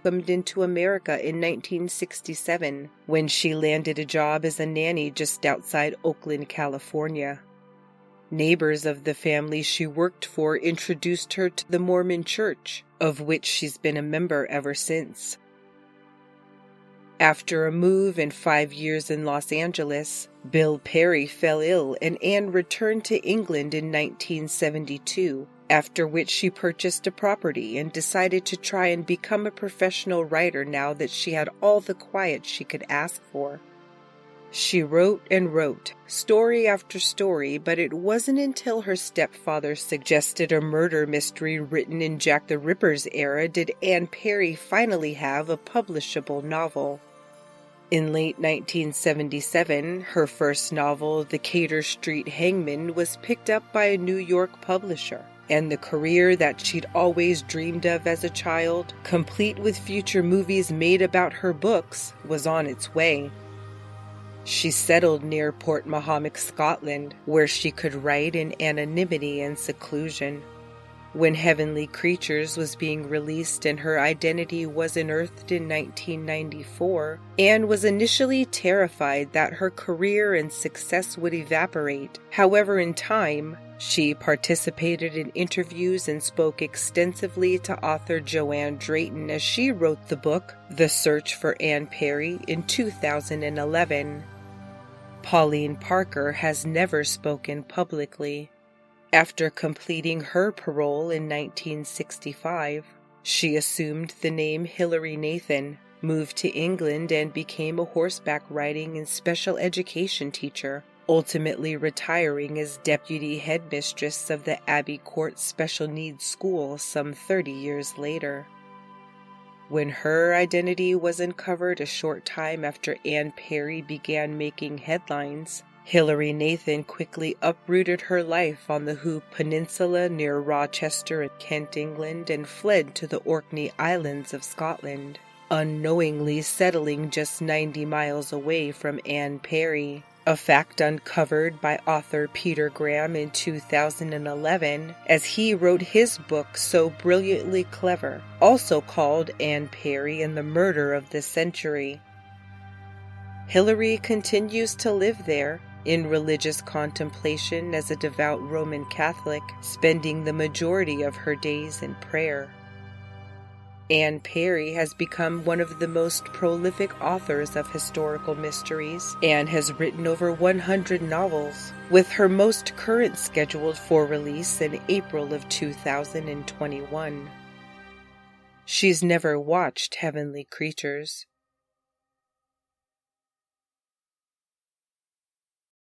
welcomed into America in 1967 when she landed a job as a nanny just outside Oakland, California. Neighbors of the family she worked for introduced her to the Mormon Church, of which she's been a member ever since. After a move and 5 years in Los Angeles, Bill Perry fell ill and Anne returned to England in 1972, after which she purchased a property and decided to try and become a professional writer now that she had all the quiet she could ask for. She wrote and wrote, story after story, but it wasn't until her stepfather suggested a murder mystery written in Jack the Ripper's era did Anne Perry finally have a publishable novel. In late 1977, her first novel, The Cater Street Hangman, was picked up by a New York publisher, and the career that she'd always dreamed of as a child, complete with future movies made about her books, was on its way. She settled near Port Mahomet, Scotland, where she could write in anonymity and seclusion. When Heavenly Creatures was being released and her identity was unearthed in 1994, Anne was initially terrified that her career and success would evaporate. However, in time, she participated in interviews and spoke extensively to author Joanne Drayton as she wrote the book, The Search for Anne Perry, in 2011. Pauline Parker has never spoken publicly. After completing her parole in 1965, she assumed the name Hilary Nathan, moved to England, and became a horseback riding and special education teacher, ultimately retiring as deputy headmistress of the Abbey Court Special Needs School some 30 years later. When her identity was uncovered a short time after Anne Perry began making headlines, Hilary Nathan quickly uprooted her life on the Hoop Peninsula near Rochester in Kent, England, and fled to the Orkney Islands of Scotland, unknowingly settling just 90 miles away from Anne Perry, a fact uncovered by author Peter Graham in 2011 as he wrote his book So Brilliantly Clever, also called Anne Perry and the Murder of the Century. Hilary continues to live there, in religious contemplation as a devout Roman Catholic, spending the majority of her days in prayer. Anne Perry has become one of the most prolific authors of historical mysteries and has written over 100 novels, with her most current scheduled for release in April of 2021. She's never watched Heavenly Creatures,